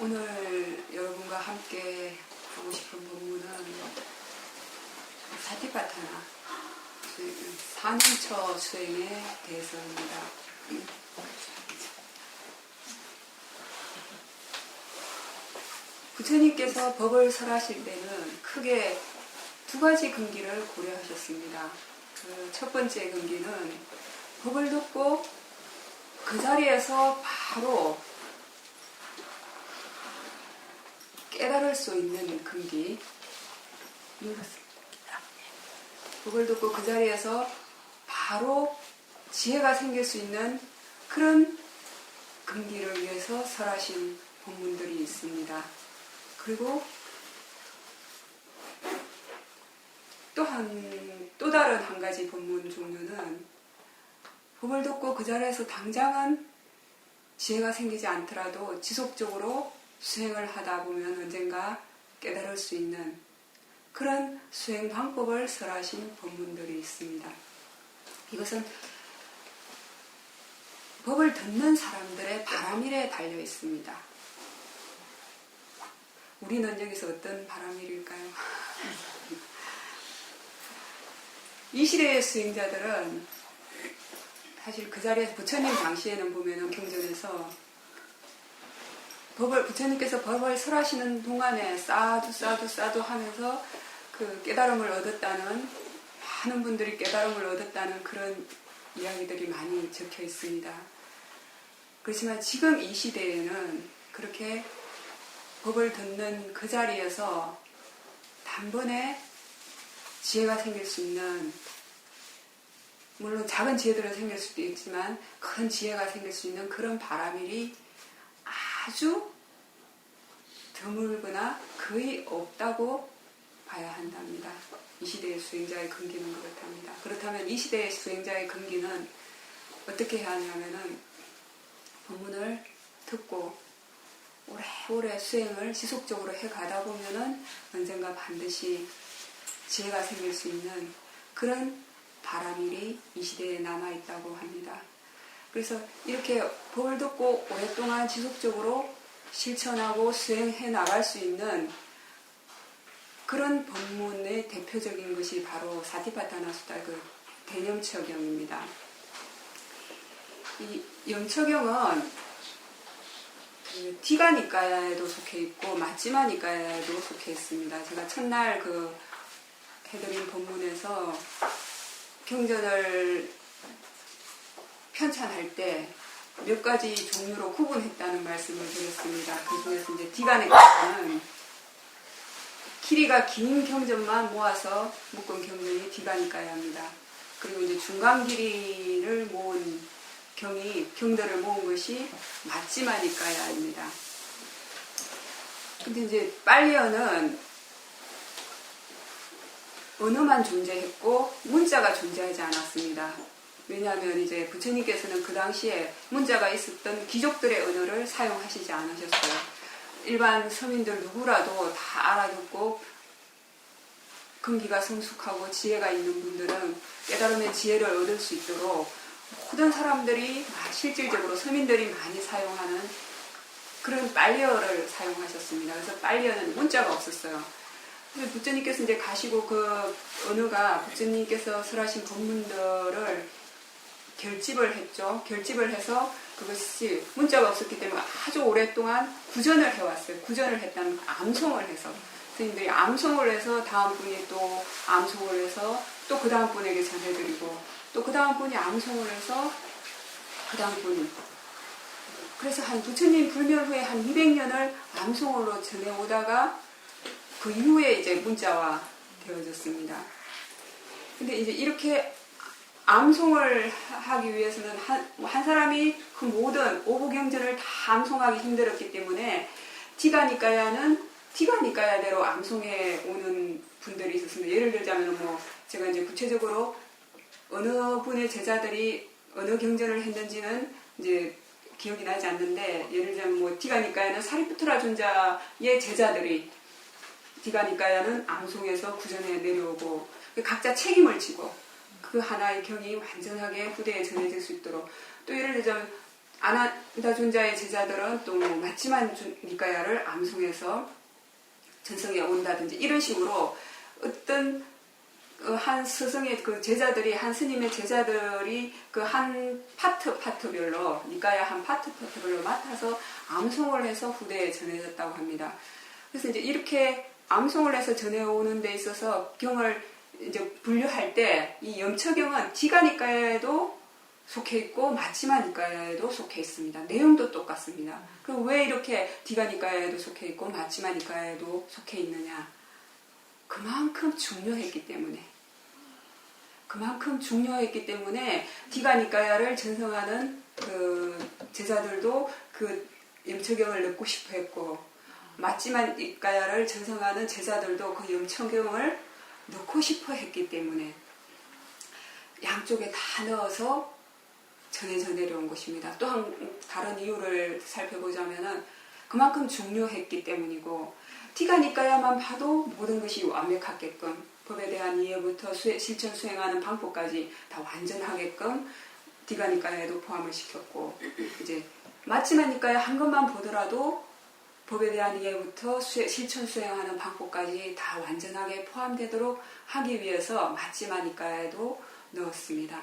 오늘 여러분과 함께 하고 싶은 본문은 사티파타나 4년처 수행에 대해서입니다. 부처님께서 법을 설하실 때는 크게 두 가지 근기를 고려하셨습니다. 그 첫 번째 근기는 법을 듣고 그 자리에서 바로 깨달을 수 있는 근기. 법을 듣고 그 자리에서 바로 지혜가 생길 수 있는 그런 근기를 위해서 설하신 본문들이 있습니다. 그리고 또 다른 한 가지 본문 종류는 법을 듣고 그 자리에서 당장은 지혜가 생기지 않더라도 지속적으로 수행을 하다 보면 언젠가 깨달을 수 있는 그런 수행 방법을 설하신 본문들이 있습니다. 이것은 법을 듣는 사람들의 바람일에 달려 있습니다. 우리는 여기서 어떤 바람일일까요? 이 시대의 수행자들은 사실 그 자리에서 부처님 당시에는 보면은 경전에서 부처님께서 법을 설하시는 동안에 싸도 하면서 그 깨달음을 얻었다는, 많은 분들이 깨달음을 얻었다는 그런 이야기들이 많이 적혀 있습니다. 그렇지만 지금 이 시대에는 그렇게 법을 듣는 그 자리에서 단번에 지혜가 생길 수 있는, 물론 작은 지혜들은 생길 수도 있지만 큰 지혜가 생길 수 있는 그런 바람일이 아주 드물거나 거의 없다고 봐야 한답니다. 이 시대의 수행자의 근기는 그렇답니다. 그렇다면 이 시대의 수행자의 근기는 어떻게 해야 하냐면은 법문을 듣고 오래오래 수행을 지속적으로 해가다 보면은 언젠가 반드시 지혜가 생길 수 있는 그런 바람일이 이 시대에 남아있다고 합니다. 그래서 이렇게 법을 듣고 오랫동안 지속적으로 실천하고 수행해 나갈 수 있는 그런 법문의 대표적인 것이 바로 사티파타나 수다, 그 대념처경입니다. 이 영처경은 그 티가니까야에도 속해 있고 마지마니까야에도 속해 있습니다. 제가 첫날 그 해드린 본문에서 경전을 편찬할 때 몇 가지 종류로 구분했다는 말씀을 드렸습니다. 그 중에서 이제 디가니까야는 길이가 긴 경전만 모아서 묶은 경전이 디가니까야입니다. 그리고 이제 중간 길이를 모은 경들을 모은 것이 마지마니까야입니다. 근데 이제 빨리어는 언어만 존재했고 문자가 존재하지 않았습니다. 왜냐하면 이제 부처님께서는 그 당시에 문자가 있었던 귀족들의 언어를 사용하시지 않으셨어요. 일반 서민들 누구라도 다 알아듣고 근기가 성숙하고 지혜가 있는 분들은 깨달음의 지혜를 얻을 수 있도록 모든 사람들이 실질적으로 서민들이 많이 사용하는 그런 빨리어를 사용하셨습니다. 그래서 빨리어는 문자가 없었어요. 그래서 부처님께서 이제 가시고 그 언어가 부처님께서 설하신 법문들을 결집을 했죠. 결집을 해서 그것이 문자가 없었기 때문에 아주 오랫동안 구전을 해왔어요. 구전을 했다는 암송을 해서 선생님들이 암송을 해서 다음 분이 또 암송을 해서 또 그 다음 분에게 전해드리고 또 그 다음 분이 암송을 해서 그 다음 분이, 그래서 한 부처님 불멸 후에 한 200년을 암송으로 전해오다가 그 이후에 이제 문자화 되어졌습니다. 근데 이제 이렇게 암송을 하기 위해서는 한 사람이 그 모든 오부경전을 다 암송하기 힘들었기 때문에 티가니까야대로 암송해 오는 분들이 있었습니다. 예를 들자면 뭐 제가 이제 구체적으로 어느 분의 제자들이 어느 경전을 했는지는 이제 기억이 나지 않는데, 예를 들자면 뭐 티가니까야는 사리푸트라 존자의 제자들이 티가니까야는 암송해서 구전에 내려오고 각자 책임을 지고 그 하나의 경이 완전하게 후대에 전해질 수 있도록, 또 예를 들자면 아난다존자의 제자들은 또 맞지만 니까야를 암송해서 전성에 온다든지 이런 식으로 어떤 한 스승의 그 제자들이 한 스님의 제자들이 그 한 파트별로 니까야 한 파트별로 맡아서 암송을 해서 후대에 전해졌다고 합니다. 그래서 이제 이렇게 암송을 해서 전해오는 데 있어서 경을 이제 분류할 때 이 염처경은 디가니까야에도 속해 있고 마치마니까야에도 속해 있습니다. 내용도 똑같습니다. 그럼 왜 이렇게 디가니까야에도 속해 있고 마치마니까야에도 속해 있느냐? 그만큼 중요했기 때문에 디가니까야를 전성하는 그 제자들도 그 염처경을 넣고 싶어 했고 마치마니까야를 전성하는 제자들도 그 염처경을 넣고 싶어 했기 때문에 양쪽에 다 넣어서 전해져 내려온 것입니다. 또 다른 이유를 살펴보자면은 그만큼 중요했기 때문이고 디가니까야만 봐도 모든 것이 완벽하게끔 법에 대한 이해부터 실천 수행하는 방법까지 다 완전하게끔 디가니까야에도 포함을 시켰고 이제 마치마니까야 한 것만 보더라도 법에 대한 이해부터 실천 수행하는 방법까지 다 완전하게 포함되도록 하기 위해서 마치마니까야에도 넣었습니다.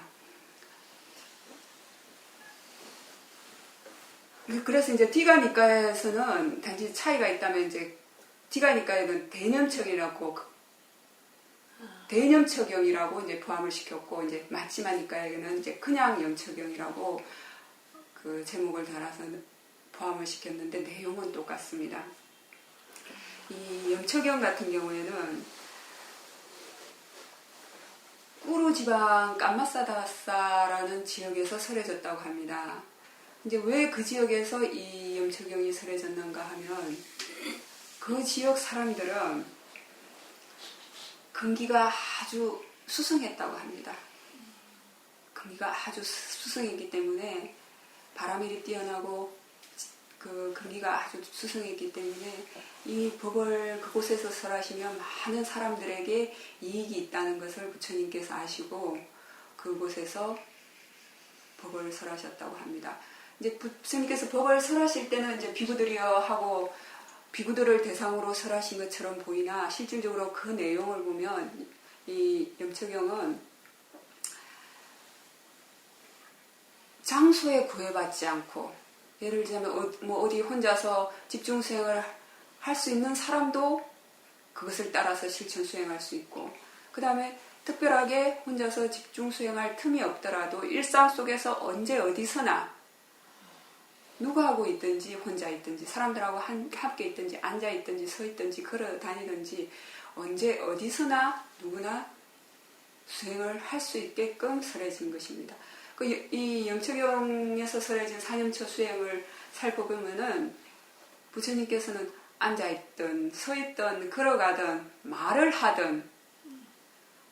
그래서 이제 디가니까야에서는 단지 차이가 있다면 이제 디가니까야는 대념처경이라고 이제 포함을 시켰고 이제 마치마니까야는 이제 그냥 염처경이라고 그 제목을 달아서 포함을 시켰는데 내용은 똑같습니다. 이 염처경 같은 경우에는 꾸루지방 깜마사다사라는 지역에서 설해졌다고 합니다. 이제 왜 그 지역에서 이 염처경이 설해졌는가 하면 그 지역 사람들은 근기가 아주 수승했다고 합니다. 근기가 아주 수승했기 때문에 바람일이 뛰어나고 그 근기가 아주 수승했기 때문에 이 법을 그곳에서 설하시면 많은 사람들에게 이익이 있다는 것을 부처님께서 아시고 그곳에서 법을 설하셨다고 합니다. 이제 부처님께서 법을 설하실 때는 이제 비구들이여 하고 비구들을 대상으로 설하신 것처럼 보이나 실질적으로 그 내용을 보면 이 염처경은 장소에 구애받지 않고 예를 들자면 어디 혼자서 집중 수행을 할 수 있는 사람도 그것을 따라서 실천 수행할 수 있고 그 다음에 특별하게 혼자서 집중 수행할 틈이 없더라도 일상 속에서 언제 어디서나 누구하고 있든지 혼자 있든지 사람들하고 함께 있든지 앉아 있든지 서 있든지 걸어 다니든지 언제 어디서나 누구나 수행을 할 수 있게끔 설해진 것입니다. 이 염처경에서 설해진 사념처 수행을 살펴보면은 부처님께서는 앉아있든 서있든 걸어가든 말을 하든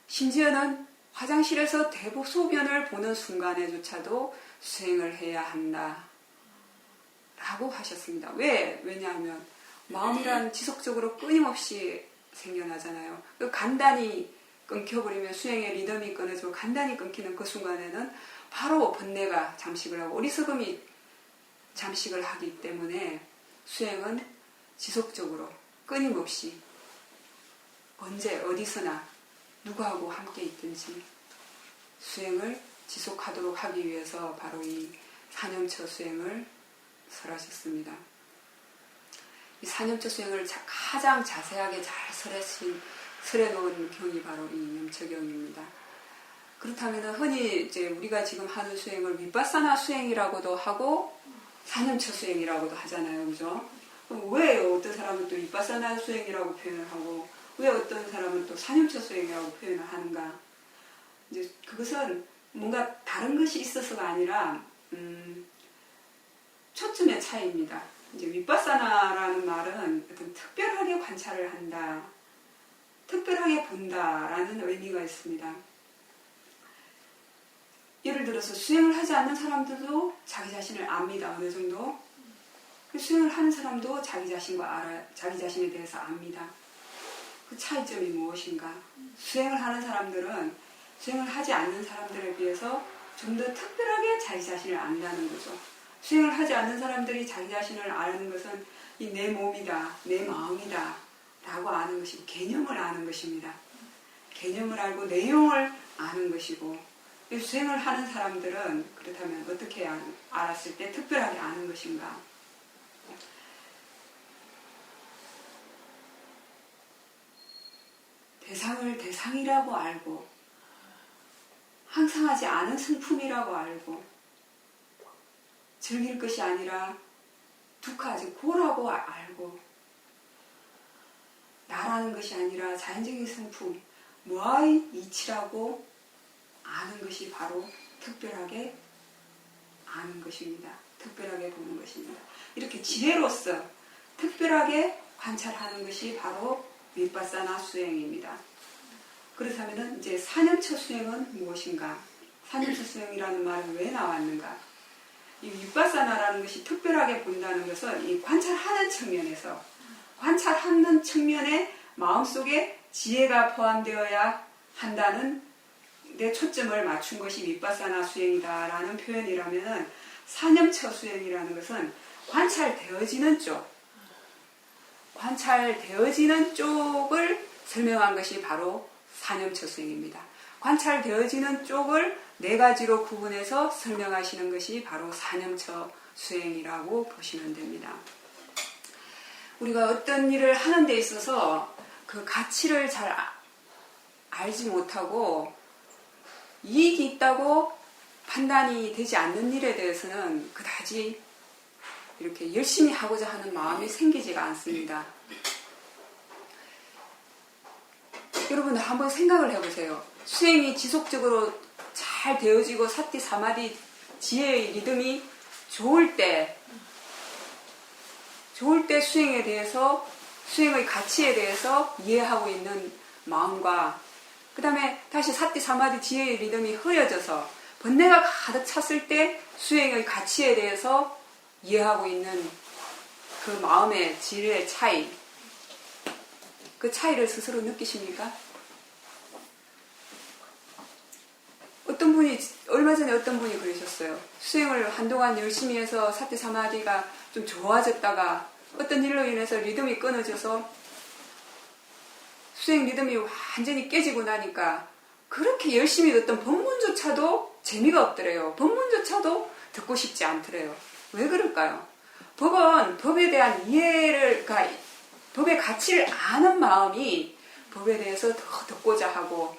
심지어는 화장실에서 대부 소변을 보는 순간에조차도 수행을 해야 한다 라고 하셨습니다. 왜냐하면 마음이란 지속적으로 끊임없이 생겨나잖아요. 간단히 끊겨버리면 수행의 리듬이 끊어지고 간단히 끊기는 그 순간에는 바로 번뇌가 잠식을 하고 어리석음이 잠식을 하기 때문에 수행은 지속적으로 끊임없이 언제 어디서나 누구하고 함께 있든지 수행을 지속하도록 하기 위해서 바로 이 사념처 수행을 설하셨습니다. 이 사념처 수행을 가장 자세하게 잘 설해놓은 경이 바로 이 염처경입니다. 그렇다면 흔히 이제 우리가 지금 하는 수행을 위파사나 수행이라고도 하고 사념처 수행이라고도 하잖아요, 그죠? 그럼 왜 어떤 사람은 또 위파사나 수행이라고 표현을 하고 왜 어떤 사람은 또 사념처 수행이라고 표현을 하는가? 이제 그것은 뭔가 다른 것이 있어서가 아니라 초점의 차이입니다. 이제 위파사나라는 말은 어떤 특별하게 관찰을 한다, 특별하게 본다라는 의미가 있습니다. 예를 들어서 수행을 하지 않는 사람들도 자기 자신을 압니다. 어느 정도. 수행을 하는 사람도 자기 자신에 대해서 압니다. 그 차이점이 무엇인가? 수행을 하는 사람들은 수행을 하지 않는 사람들에 비해서 좀 더 특별하게 자기 자신을 안다는 거죠. 수행을 하지 않는 사람들이 자기 자신을 아는 것은 이 내 몸이다, 내 마음이다 라고 아는 것이고 개념을 아는 것입니다. 개념을 알고 내용을 아는 것이고 수행을 하는 사람들은 그렇다면 어떻게 알았을 때 특별하게 아는 것인가? 대상을 대상이라고 알고 항상하지 않은 성품이라고 알고 즐길 것이 아니라 두카하지 고라고 알고 나라는 것이 아니라 자연적인 성품 무아의 이치라고 아는 것이 바로 특별하게 아는 것입니다. 특별하게 보는 것입니다. 이렇게 지혜로서 특별하게 관찰하는 것이 바로 윗바사나 수행입니다. 그렇다면 이제 4년처 수행은 무엇인가? 4년처 수행이라는 말은 왜 나왔는가? 이 윗바사나라는 것이 특별하게 본다는 것은 이 관찰하는 측면에서 관찰하는 측면에 마음속에 지혜가 포함되어야 한다는 데 초점을 맞춘 것이 윗바사나 수행이다라는 표현이라면 4년처 수행이라는 것은 관찰되어지는 쪽을 설명한 것이 바로 4년처 수행입니다. 관찰되어지는 쪽을 네 가지로 구분해서 설명하시는 것이 바로 4년처 수행이라고 보시면 됩니다. 우리가 어떤 일을 하는 데 있어서 그 가치를 잘 알지 못하고 이익이 있다고 판단이 되지 않는 일에 대해서는 그다지 이렇게 열심히 하고자 하는 마음이 생기지가 않습니다. 여러분들 한번 생각을 해보세요. 수행이 지속적으로 잘 되어지고 사티, 사마디, 지혜의 리듬이 좋을 때 수행에 대해서 수행의 가치에 대해서 이해하고 있는 마음과 그 다음에 다시 사티, 사마디, 지혜의 리듬이 흐려져서 번뇌가 가득 찼을 때 수행의 가치에 대해서 이해하고 있는 그 마음의 질의 차이, 그 차이를 스스로 느끼십니까? 얼마 전에 어떤 분이 그러셨어요. 수행을 한동안 열심히 해서 사티 사마디가 좀 좋아졌다가 어떤 일로 인해서 리듬이 끊어져서 수행 리듬이 완전히 깨지고 나니까 그렇게 열심히 듣던 법문조차도 재미가 없더래요. 법문조차도 듣고 싶지 않더래요. 왜 그럴까요? 법은 법에 대한 이해를, 그러니까 법의 가치를 아는 마음이 법에 대해서 더 듣고자 하고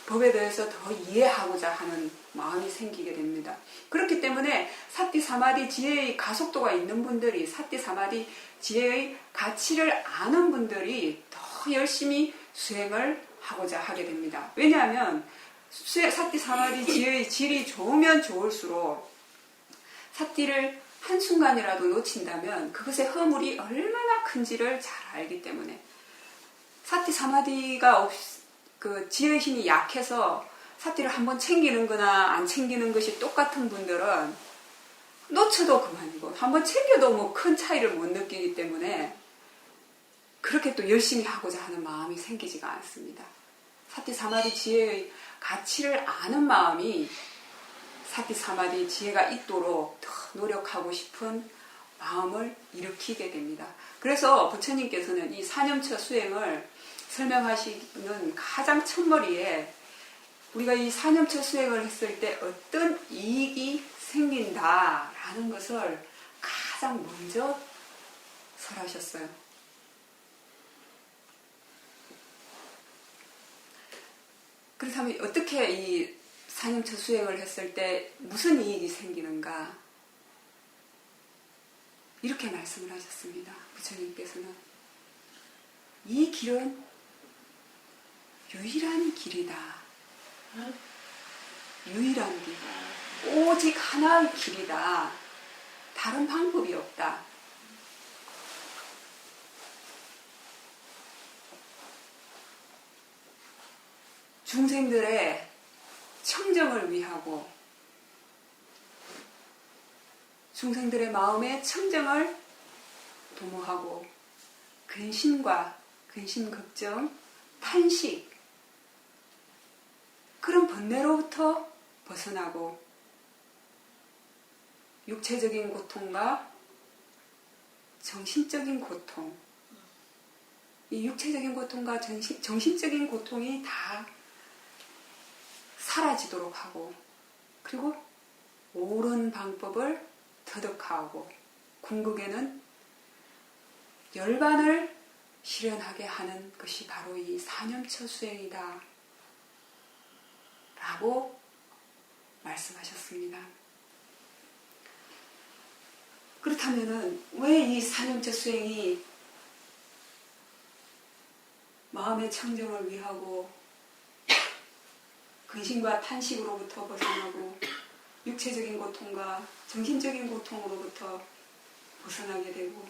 법에 대해서 더 이해하고자 하는 마음이 생기게 됩니다. 그렇기 때문에 사티 사마디 지혜의 가속도가 있는 분들이 사티 사마디 지혜의 가치를 아는 분들이 더 열심히 수행을 하고자 하게 됩니다. 왜냐하면 사티 사마디 지혜의 질이 좋으면 좋을수록 사티를 한순간이라도 놓친다면 그것의 허물이 얼마나 큰지를 잘 알기 때문에 사티 사마디가 그 지혜의 힘이 약해서 사티를 한번 챙기는 거나 안 챙기는 것이 똑같은 분들은 놓쳐도 그만이고 한번 챙겨도 뭐 큰 차이를 못 느끼기 때문에 그렇게 또 열심히 하고자 하는 마음이 생기지가 않습니다. 사티 사마디 지혜의 가치를 아는 마음이 사티 사마디 지혜가 있도록 더 노력하고 싶은 마음을 일으키게 됩니다. 그래서 부처님께서는 이 4년처 수행을 설명하시는 가장 첫머리에 우리가 이 4년처 수행을 했을 때 어떤 이익이 생긴다라는 것을 가장 먼저 설하셨어요. 그렇다면 어떻게 이 4년처 수행을 했을 때 무슨 이익이 생기는가? 이렇게 말씀을 하셨습니다. 부처님께서는 이 길은 유일한 길이다. 유일한 길. 오직 하나의 길이다. 다른 방법이 없다. 중생들의 청정을 위하고 중생들의 마음의 청정을 도모하고 근심과 근심 걱정, 탄식 그런 번뇌로부터 벗어나고 육체적인 고통과 정신적인 고통, 이 육체적인 고통과 정신적인 고통이 다 사라지도록 하고, 그리고 옳은 방법을 터득하고 궁극에는 열반을 실현하게 하는 것이 바로 이 사념처 수행이다 라고 말씀하셨습니다. 그렇다면 왜 이 사념처 수행이 마음의 청정을 위하고 근심과 탄식으로부터 벗어나고 육체적인 고통과 정신적인 고통으로부터 벗어나게 되고,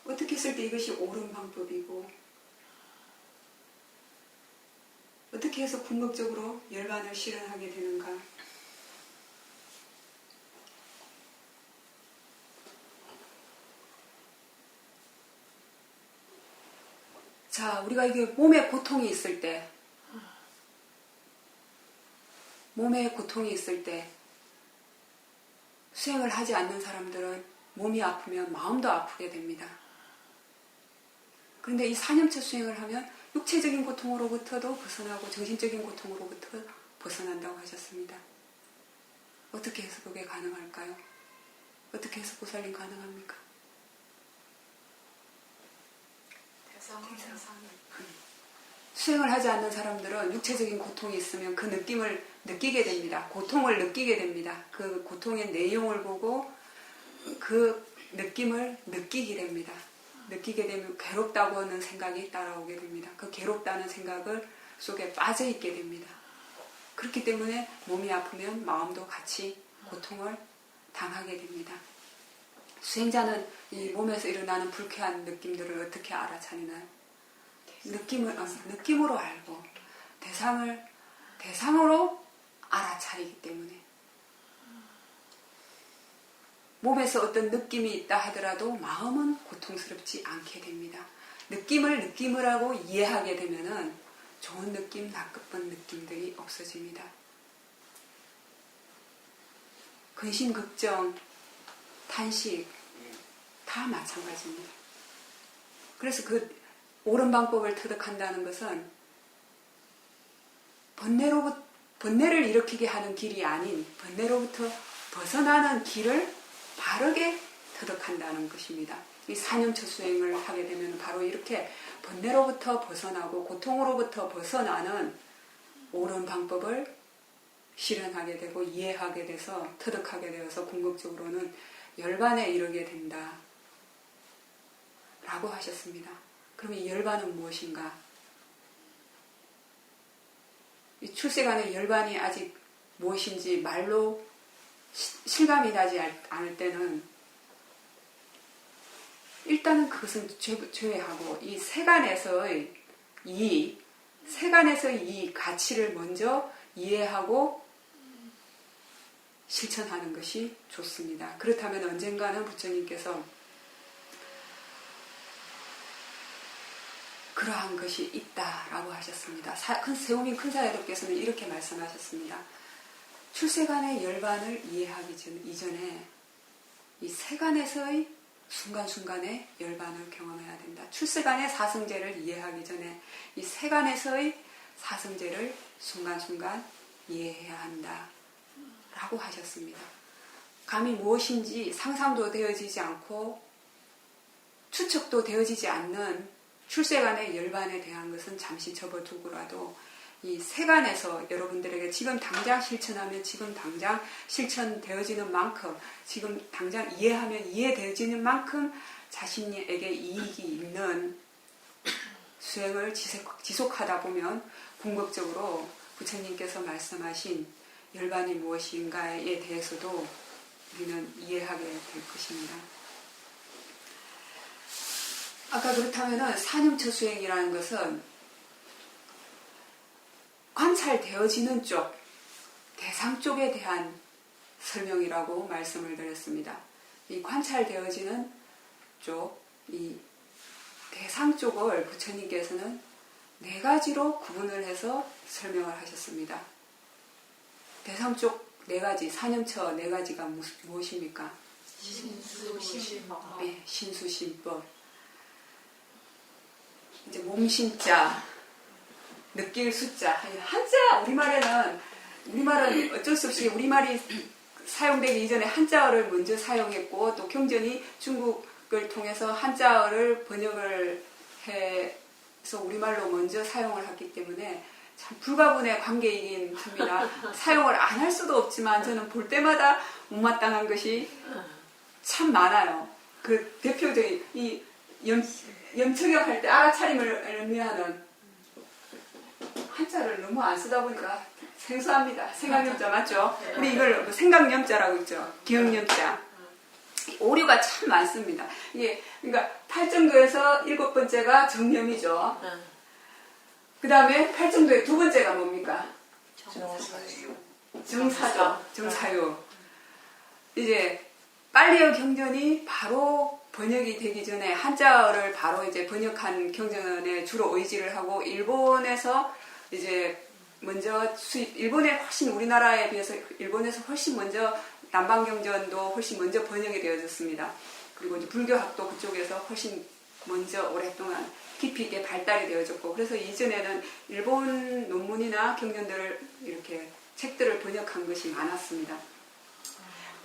어떻게 했을 때 이것이 옳은 방법이고, 어떻게 해서 궁극적으로 열반을 실현하게 되는가? 자, 우리가 이게 몸에 고통이 있을 때, 수행을 하지 않는 사람들은 몸이 아프면 마음도 아프게 됩니다. 그런데 이 사념처 수행을 하면 육체적인 고통으로부터도 벗어나고 정신적인 고통으로부터 벗어난다고 하셨습니다. 어떻게 해서 그게 가능할까요? 어떻게 해서 보살님 가능합니까? 수행을 하지 않는 사람들은 육체적인 고통이 있으면 그 느낌을 느끼게 됩니다. 고통을 느끼게 됩니다. 그 고통의 내용을 보고 그 느낌을 느끼게 됩니다. 느끼게 되면 괴롭다고 하는 생각이 따라오게 됩니다. 그 괴롭다는 생각을 속에 빠져있게 됩니다. 그렇기 때문에 몸이 아프면 마음도 같이 고통을 당하게 됩니다. 수행자는 이 몸에서 일어나는 불쾌한 느낌들을 어떻게 알아차리나요? 느낌으로 알고 대상으로 알아차리기 때문에, 몸에서 어떤 느낌이 있다 하더라도 마음은 고통스럽지 않게 됩니다. 느낌을 하고 이해하게 되면은 좋은 느낌, 나쁜 느낌들이 없어집니다. 근심, 걱정, 탄식 다 마찬가지입니다. 그래서 그 옳은 방법을 터득한다는 것은 번뇌를 일으키게 하는 길이 아닌 번뇌로부터 벗어나는 길을 바르게 터득한다는 것입니다. 이 사념처 수행을 하게 되면 바로 이렇게 번뇌로부터 벗어나고 고통으로부터 벗어나는 옳은 방법을 실현하게 되고 이해하게 돼서 터득하게 되어서 궁극적으로는 열반에 이르게 된다 라고 하셨습니다. 그럼 이 열반은 무엇인가? 이 출세간의 열반이 아직 무엇인지 말로 실감이 나지 않을 때는 일단은 그것은 제외하고 이 세간에서의 이 가치를 먼저 이해하고 실천하는 것이 좋습니다. 그렇다면 언젠가는 부처님께서 그러한 것이 있다라고 하셨습니다. 세우민 큰사야도께서는 이렇게 말씀하셨습니다. 출세간의 열반을 이해하기 이전에 이 세간에서의 순간순간의 열반을 경험해야 된다. 출세간의 사성제를 이해하기 전에 이 세간에서의 사성제를 순간순간 이해해야 한다 라고 하셨습니다. 감히 무엇인지 상상도 되어지지 않고 추측도 되어지지 않는 출세간의 열반에 대한 것은 잠시 접어두고라도 이 세간에서 여러분들에게 지금 당장 실천하면 지금 당장 실천되어지는 만큼, 지금 당장 이해하면 이해되어지는 만큼 자신에게 이익이 있는 수행을 지속하다 보면 궁극적으로 부처님께서 말씀하신 열반이 무엇인가에 대해서도 우리는 이해하게 될 것입니다. 아까 그렇다면 사념처 수행이라는 것은 관찰되어지는 쪽, 대상 쪽에 대한 설명이라고 말씀을 드렸습니다. 이 관찰되어지는 쪽, 이 대상 쪽을 부처님께서는 4가지로 구분을 해서 설명을 하셨습니다. 대상 쪽 네 가지, 사념처 네 가지가 무엇입니까? 신수신법. 네, 신수신법. 이제 몸신자, 느낄 숫자. 한자, 우리말은 어쩔 수 없이 우리말이 사용되기 이전에 한자어를 먼저 사용했고, 또 경전이 중국을 통해서 한자어를 번역을 해서 우리말로 먼저 사용을 했기 때문에 참 불가분의 관계이긴 합니다. 사용을 안 할 수도 없지만 저는 볼 때마다 못마땅한 것이 참 많아요. 그 대표적인 이 염척역 할 때 알아차림을 의미하는 한자를 너무 안 쓰다 보니까 생소합니다. 생각염자 맞죠? 우리 이걸 생각염자라고 있죠. 기억염자. 오류가 참 많습니다. 이게 그러니까 8정도에서 7번째가 정염이죠. 그 다음에 8정도의 두 번째가 뭡니까? 정사죠. 정사유. 이제 빨리어 경전이 바로 번역이 되기 전에 한자어를 바로 이제 번역한 경전에 주로 의지를 하고 일본에서 이제 먼저 일본에 훨씬 우리나라에 비해서 일본에서 훨씬 먼저 남방경전도 훨씬 먼저 번역이 되어졌습니다. 그리고 이제 불교학도 그쪽에서 훨씬 먼저 오랫동안 깊이 있게 발달이 되어졌고, 그래서 이전에는 일본 논문이나 경전들을 이렇게 책들을 번역한 것이 많았습니다.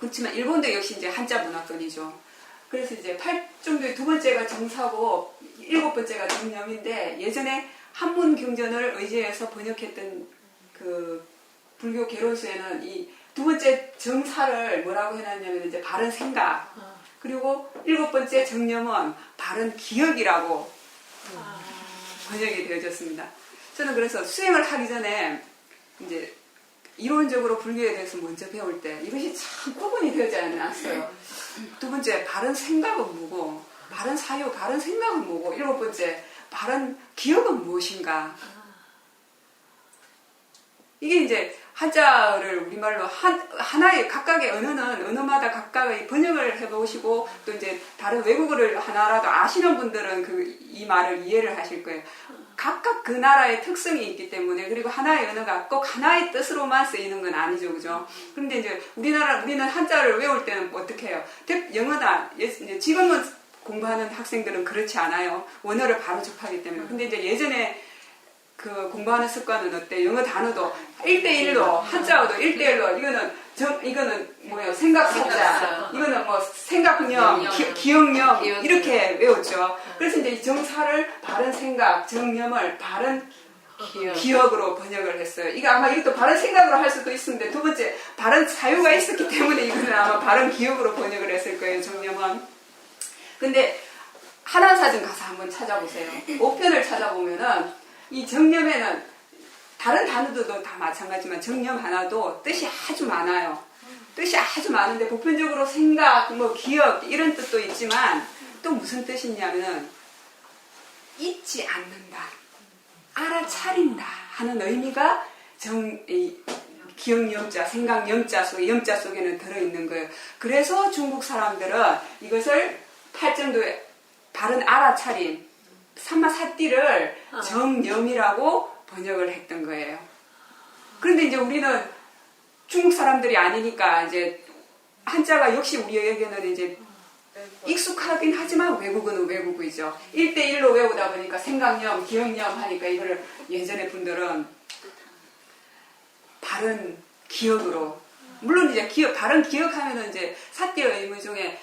그렇지만 일본도 역시 이제 한자 문화권이죠. 그래서 이제 8정도의 두 번째가 정사고 7번째가 정념인데, 예전에 한문 경전을 의지해서 번역했던 그 불교 개론수에는 이 두 번째 정사를 뭐라고 해놨냐면 이제 바른 생각, 그리고 7번째 정념은 바른 기억이라고 번역이 되어졌습니다. 저는 그래서 수행을 하기 전에 이제 이론적으로 불교에 대해서 먼저 배울 때 이것이 참 구분이 되지 않았어요. 두 번째, 바른 생각은 뭐고, 바른 사유, 바른 생각은 뭐고, 7번째, 바른 기억은 무엇인가. 이게 이제 한자를 우리말로 하나의 각각의 언어는 언어마다 각각의 번역을 해보시고, 또 이제 다른 외국어를 하나라도 아시는 분들은 이 말을 이해를 하실 거예요. 각각 그 나라의 특성이 있기 때문에, 그리고 하나의 언어가 꼭 하나의 뜻으로만 쓰이는 건 아니죠, 그죠? 그런데 이제 우리는 한자를 외울 때는 어떻게 해요? 영어나, 지금은 공부하는 학생들은 그렇지 않아요. 원어를 바로 접하기 때문에. 근데 이제 예전에 그 공부하는 습관은 어때? 영어 단어도 1대1로, 한자어도 1대1로, 이거는 뭐예요? 생각한자, 이거는 뭐 생각령, 기억령, 이렇게 외웠죠. 그래서 이제 이 정사를 바른 생각, 정념을 바른 기억으로 번역을 했어요. 이거 아마 이것도 바른 생각으로 할 수도 있었는데, 두 번째, 바른 사유가 있었기 때문에 이거는 아마 바른 기억으로 번역을 했을 거예요, 정념은. 근데 한안사전 가서 한번 찾아보세요. 5편을 찾아보면은 이 정념에는 다른 단어들도 다 마찬가지지만 정념 하나도 뜻이 아주 많아요. 뜻이 아주 많은데 보편적으로 생각, 뭐 기억 이런 뜻도 있지만 또 무슨 뜻이냐면은 잊지 않는다, 알아차린다 하는 의미가 기억염자, 생각염자 속에는 들어있는 거예요. 그래서 중국 사람들은 이것을 8정도의 바른 알아차림, 삼마사띠를 정념이라고 번역을 했던 거예요. 그런데 이제 우리는 중국 사람들이 아니니까 이제 한자가 역시 우리에게는 이제 익숙하긴 하지만 외국어는 외국어이죠. 1대1로 외우다 보니까 생각념, 기억념 하니까 이거를 예전에 분들은 바른 기억으로, 물론 이제 바른 기억하면은 이제 사띠의 의미 중에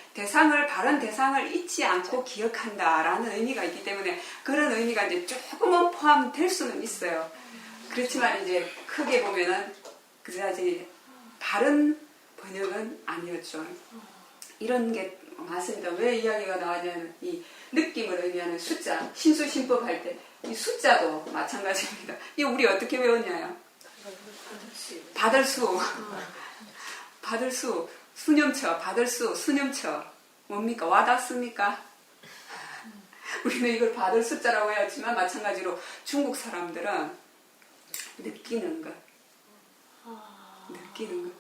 바른 대상을 잊지 않고 기억한다라는 의미가 있기 때문에 그런 의미가 이제 조금은 포함될 수는 있어요. 그렇지만 이제 크게 보면은 그다지 바른 번역은 아니었죠. 이런 게 맞습니다. 왜 이야기가 나왔냐면 이 느낌을 의미하는 숫자, 신수신법 할 때 이 숫자도 마찬가지입니다. 이 우리 어떻게 외웠냐요? 받을 수. 받을 수, 수념처, 받을 수, 수념처. 뭡니까? 와닿습니까? 우리는 이걸 받을 숫자라고 해야지만 마찬가지로 중국 사람들은 느끼는 것. 느끼는 것.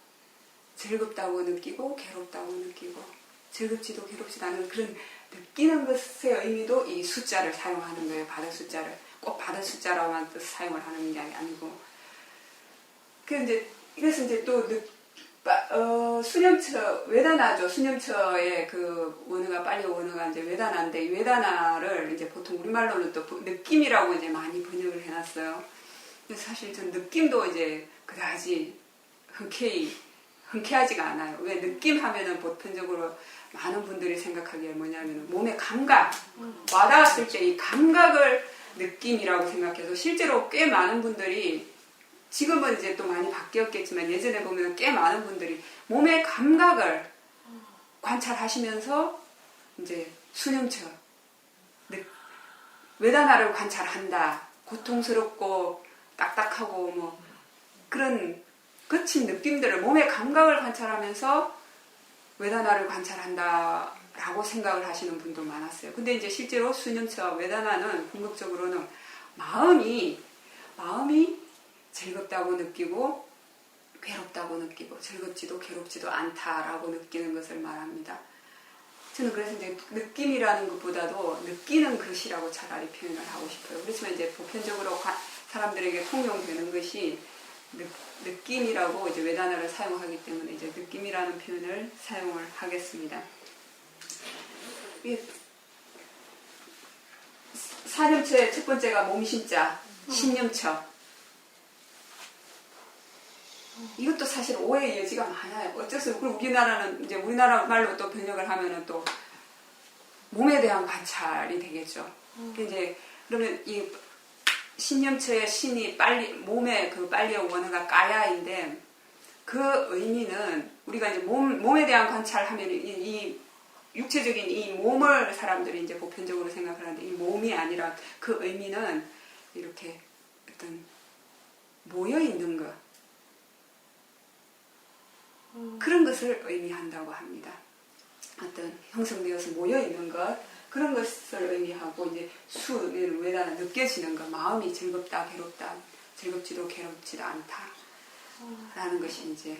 즐겁다고 느끼고 괴롭다고 느끼고 즐겁지도 괴롭지도 않은 그런 느끼는 것의 의미도 이 숫자를 사용하는 거예요. 받을 숫자를. 꼭 받을 숫자로만 또 사용을 하는 게 아니고. 그래서 이제 또 수념처, 외다나죠. 수념처의 그 원어가 빨리 원어가 이제 외다나인데, 이 외다나를 이제 보통 우리말로는 또 느낌이라고 이제 많이 번역을 해놨어요. 근데 사실 전 느낌도 이제 그다지 흔쾌하지가 않아요. 왜 느낌 하면은 보편적으로 많은 분들이 생각하기에 뭐냐면 몸의 감각, 와닿았을 때 이 감각을 느낌이라고 생각해서 실제로 꽤 많은 분들이 지금은 이제 또 많이 바뀌었겠지만 예전에 보면 꽤 많은 분들이 몸의 감각을 관찰하시면서 이제 수념처, 외다나를 관찰한다. 고통스럽고 딱딱하고 뭐 그런 거친 느낌들을 몸의 감각을 관찰하면서 외다나를 관찰한다라고 생각을 하시는 분도 많았어요. 근데 이제 실제로 수념처 외다나는 궁극적으로는 마음이 즐겁다고 느끼고 괴롭다고 느끼고 즐겁지도 괴롭지도 않다라고 느끼는 것을 말합니다. 저는 그래서 이제 느낌이라는 것보다도 느끼는 것이라고 차라리 표현을 하고 싶어요. 그렇지만 이제 보편적으로 사람들에게 통용되는 것이 느낌이라고 이제 외다나를 사용하기 때문에 이제 느낌이라는 표현을 사용을 하겠습니다. 사념처의 첫 번째가 몸신자, 신념처. 이것도 사실 오해의 여지가 많아요. 어쩔 수 없고 우리나라는 이제 우리나라 말로 또 번역을 하면은 또 몸에 대한 관찰이 되겠죠. 이제 그러면 이 신념처의 신이 몸의 그 빨리의 원어가 까야인데 그 의미는 우리가 이제 몸에 대한 관찰하면 이 육체적인 이 몸을 사람들이 이제 보편적으로 생각을 하는데 이 몸이 아니라 그 의미는 이렇게 어떤 모여 있는 것. 그런 것을 의미한다고 합니다. 어떤 형성되어서 모여 있는 것 그런 것을 의미하고 이제 수는 외다나 느껴지는 것 마음이 즐겁다 괴롭다 즐겁지도 괴롭지도 않다라는 것이 이제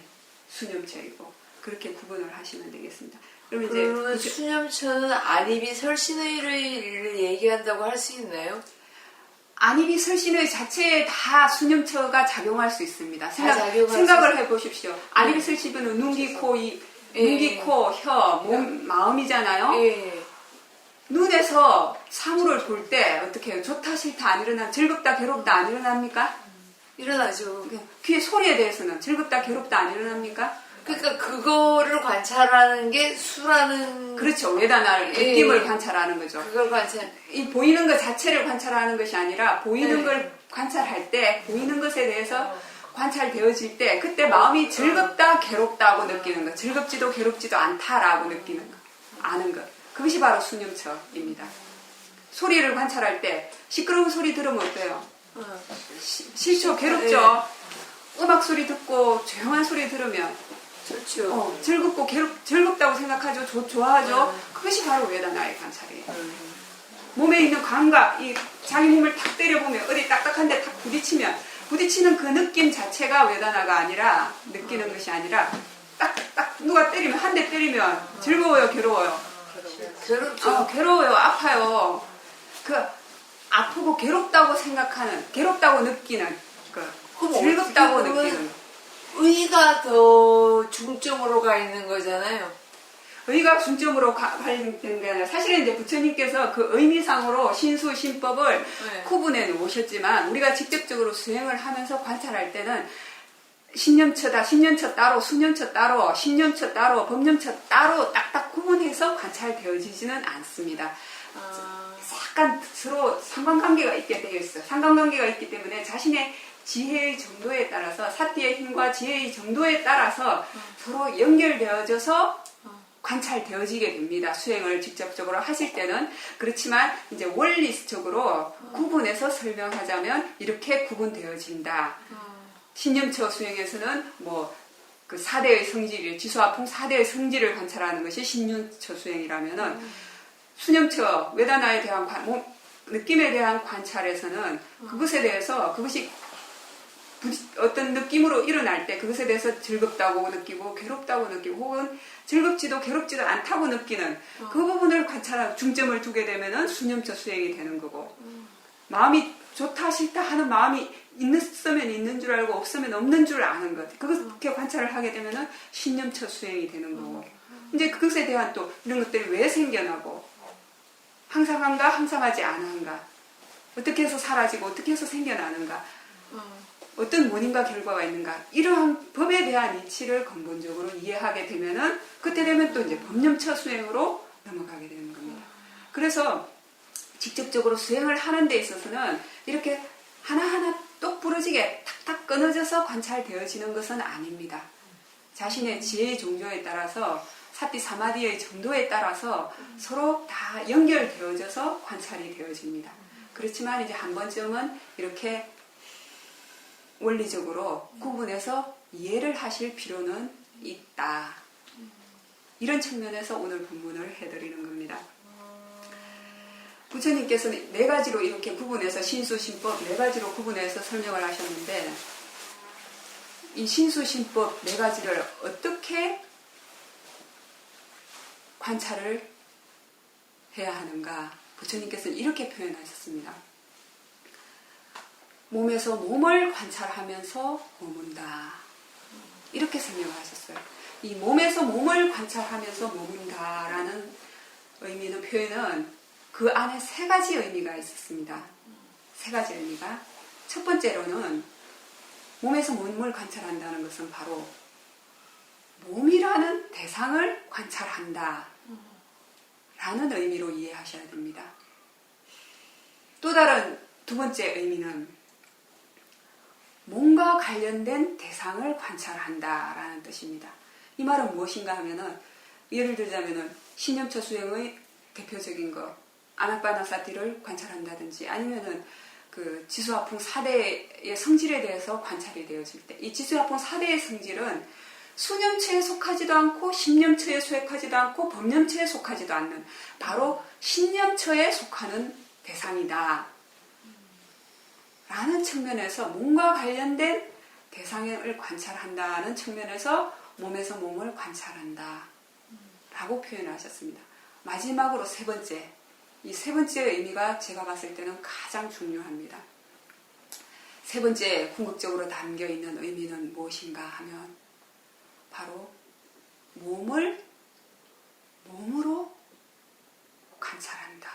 수념처이고 그렇게 구분을 하시면 되겠습니다. 그러면 이제 수념처는 안입이 설신의를 얘기한다고 할 수 있나요? 안입이 설신의 자체에 다 수념처가 작용할 수 있습니다. 생각을 해보십시오. 안입이 설신은 눈, 귀, 코, 혀, 몸, 마음이잖아요. 예. 눈에서 사물을 볼 때 어떻게 해요? 좋다 싫다 안 일어나 즐겁다 괴롭다 안 일어납니까? 일어나죠. 귀의 소리에 대해서는 즐겁다 괴롭다 안 일어납니까? 그러니까 그거를 관찰하는 게 수라는 그렇죠. 외다나를 느낌을 관찰하는 거죠. 그걸 관찰. 이 보이는 것 자체를 관찰하는 것이 아니라 보이는 걸 관찰할 때 보이는 것에 대해서 관찰되어질 때 그때 마음이 즐겁다 괴롭다고 느끼는 것, 즐겁지도 괴롭지도 않다라고 느끼는 것, 아는 것. 그것이 바로 수념처입니다. 소리를 관찰할 때 시끄러운 소리 들으면 어때요? 싫죠, 괴롭죠. 음악 소리 듣고 조용한 소리 들으면 좋죠. 즐겁고 즐겁다고 생각하죠. 좋아하죠. 그것이 바로 외다나의 관찰이에요. 몸에 있는 감각, 자기 몸을 탁 때려보면 어디 딱딱한데 탁 부딪히는 그 느낌 자체가 외다나가 아니라 느끼는 것이 아니라 딱 누가 때리면 한 대 때리면 즐거워요, 괴로워요. 괴롭죠. 괴로워요, 아파요. 그 아프고 괴롭다고 느끼는 즐겁다고 느끼는. 의가 더 중점으로 가 있는 거잖아요. 의가 중점으로 가는 게 아니라 사실은 이제 부처님께서 그 의미상으로 신수, 신법을 구분해 놓으셨지만 우리가 직접적으로 수행을 하면서 관찰할 때는 신념처다, 신념처 따로, 수념처 따로, 신념처 따로, 법념처 따로 딱딱 구분해서 관찰되어지지는 않습니다. 약간 서로 상관관계가 있게 되어 있어요. 상관관계가 있기 때문에 자신의 지혜의 정도에 따라서 사띠의 힘과 지혜의 정도에 따라서 서로 연결되어져서 관찰되어지게 됩니다. 수행을 직접적으로 하실 때는. 그렇지만 이제 원리적으로 구분해서 설명하자면 이렇게 구분되어진다. 신념처 수행에서는 그 4대의 성질, 지수화풍 4대의 성질을 관찰하는 것이 신념처 수행이라면은 수념처, 외다나에 대한 느낌에 대한 관찰에서는 그것에 대해서 그것이 어떤 느낌으로 일어날 때 그것에 대해서 즐겁다고 느끼고 괴롭다고 느끼고 혹은 즐겁지도 괴롭지도 않다고 느끼는 그 부분을 관찰하고 중점을 두게 되면은 수념처 수행이 되는 거고 마음이 좋다 싫다 하는 마음이 있으면 있는 줄 알고 없으면 없는 줄 아는 것. 그렇게 관찰을 하게 되면은 신념처 수행이 되는 거고. 이제 그것에 대한 또 이런 것들이 왜 생겨나고 항상한가 항상하지 않은가, 어떻게 해서 사라지고 어떻게 해서 생겨나는가, 어떤 원인과 결과가 있는가, 이러한 법에 대한 이치를 근본적으로 이해하게 되면은 그때 되면 또 이제 법념처 수행으로 넘어가게 되는 겁니다. 그래서 직접적으로 수행을 하는 데 있어서는 이렇게 하나하나 똑부러지게 탁탁 끊어져서 관찰되어지는 것은 아닙니다. 자신의 지혜의 종조에 따라서 사티 사마디의 정도에 따라서 서로 다 연결되어져서 관찰이 되어집니다. 그렇지만 이제 한 번쯤은 이렇게 원리적으로 구분해서 이해를 하실 필요는 있다. 이런 측면에서 오늘 본문을 해드리는 겁니다. 부처님께서는 네 가지로 이렇게 구분해서 신수신법 네 가지로 구분해서 설명을 하셨는데, 이 신수신법 네 가지를 어떻게 관찰을 해야 하는가, 부처님께서는 이렇게 표현하셨습니다. 몸에서 몸을 관찰하면서 머문다. 이렇게 설명을 하셨어요. 이 몸에서 몸을 관찰하면서 머문다라는 의미는, 표현은 그 안에 세 가지 의미가 있었습니다. 세 가지 의미가. 첫 번째로는 몸에서 몸을 관찰한다는 것은 바로 몸이라는 대상을 관찰한다 라는 의미로 이해하셔야 됩니다. 또 다른 두 번째 의미는 몸과 관련된 대상을 관찰한다 라는 뜻입니다. 이 말은 무엇인가 하면은, 예를 들자면은 신념처 수행의 대표적인 거 아나빠나사티를 관찰한다든지, 아니면은 그 지수화풍 4대의 성질에 대해서 관찰이 되어질 때, 이 지수화풍 4대의 성질은 수념처에 속하지도 않고 신념처에 속하지도 않고 법념처에 속하지도 않는 바로 신념처에 속하는 대상이다 라는 측면에서, 몸과 관련된 대상을 관찰한다는 측면에서 몸에서 몸을 관찰한다 라고 표현을 하셨습니다. 마지막으로 세 번째, 이 세 번째 의미가 제가 봤을 때는 가장 중요합니다. 세 번째 궁극적으로 담겨있는 의미는 무엇인가 하면 바로 몸을 몸으로 관찰한다.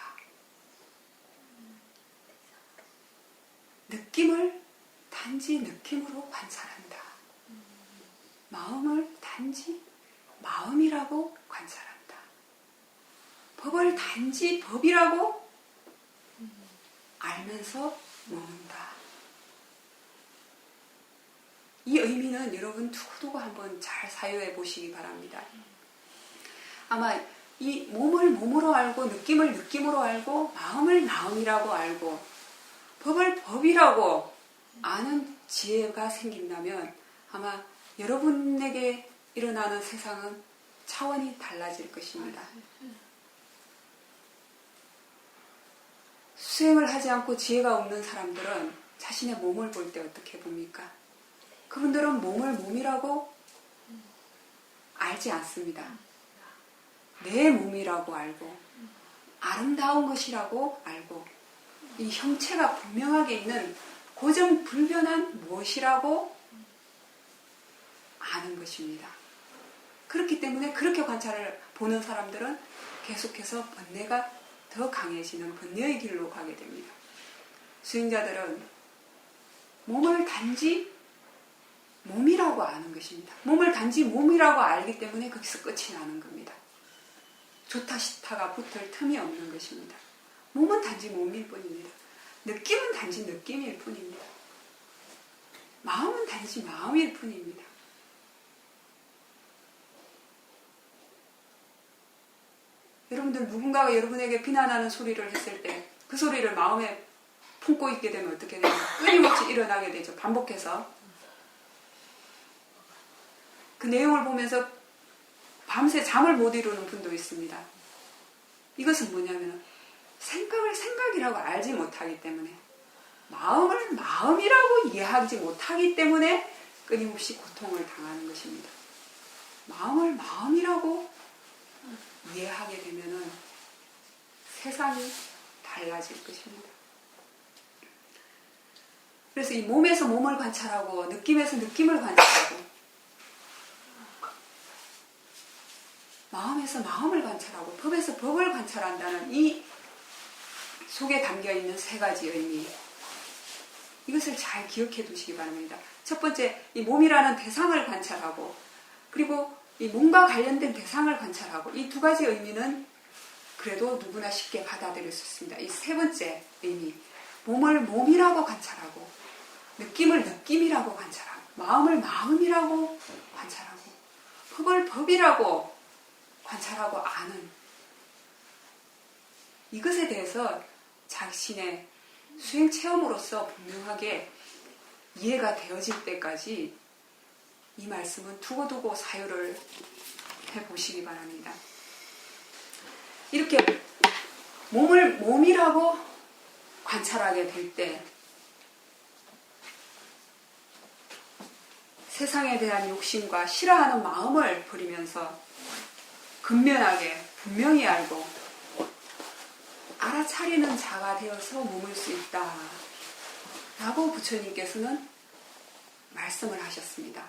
느낌을 단지 느낌으로 관찰한다. 마음을 단지 마음이라고 관찰한다. 법을 단지 법이라고 알면서 머문다. 이 의미는 여러분 두고두고 한번 잘 사유해 보시기 바랍니다. 아마 이 몸을 몸으로 알고, 느낌을 느낌으로 알고, 마음을 마음이라고 알고, 법을 법이라고 아는 지혜가 생긴다면 아마 여러분에게 일어나는 세상은 차원이 달라질 것입니다. 수행을 하지 않고 지혜가 없는 사람들은 자신의 몸을 볼 때 어떻게 봅니까? 그분들은 몸을 몸이라고 알지 않습니다. 내 몸이라고 알고, 아름다운 것이라고 알고, 이 형체가 분명하게 있는 고정불변한 무엇이라고 아는 것입니다. 그렇기 때문에 그렇게 관찰을 보는 사람들은 계속해서 번뇌가 더 강해지는 번뇌의 길로 가게 됩니다. 수행자들은 몸을 단지 몸이라고 아는 것입니다. 몸을 단지 몸이라고 알기 때문에 거기서 끝이 나는 겁니다. 좋다 싫다가 붙을 틈이 없는 것입니다. 몸은 단지 몸일 뿐입니다. 느낌은 단지 느낌일 뿐입니다. 마음은 단지 마음일 뿐입니다. 여러분들, 누군가가 여러분에게 비난하는 소리를 했을 때 그 소리를 마음에 품고 있게 되면 어떻게 되냐? 끊임없이 일어나게 되죠. 반복해서. 그 내용을 보면서 밤새 잠을 못 이루는 분도 있습니다. 이것은 뭐냐면 생각을 생각이라고 알지 못하기 때문에, 마음을 마음이라고 이해하지 못하기 때문에 끊임없이 고통을 당하는 것입니다. 마음을 마음이라고 이해하게 되면은 세상이 달라질 것입니다. 그래서 이 몸에서 몸을 관찰하고 느낌에서 느낌을 관찰하고 마음에서 마음을 관찰하고 법에서 법을 관찰한다는 이 속에 담겨있는 세 가지 의미, 이것을 잘 기억해 두시기 바랍니다. 첫 번째, 이 몸이라는 대상을 관찰하고 그리고 이 몸과 관련된 대상을 관찰하고 이 두 가지 의미는 그래도 누구나 쉽게 받아들일 수 있습니다. 이 세 번째 의미, 몸을 몸이라고 관찰하고 느낌을 느낌이라고 관찰하고 마음을 마음이라고 관찰하고 법을 법이라고 관찰하고 아는 이것에 대해서 자신의 수행 체험으로서 분명하게 이해가 되어질 때까지 이 말씀은 두고두고 사유를 해보시기 바랍니다. 이렇게 몸을 몸이라고 관찰하게 될 때 세상에 대한 욕심과 싫어하는 마음을 버리면서 근면하게 분명히 알고 알아차리는 자가 되어서 머물 수 있다 라고 부처님께서는 말씀을 하셨습니다.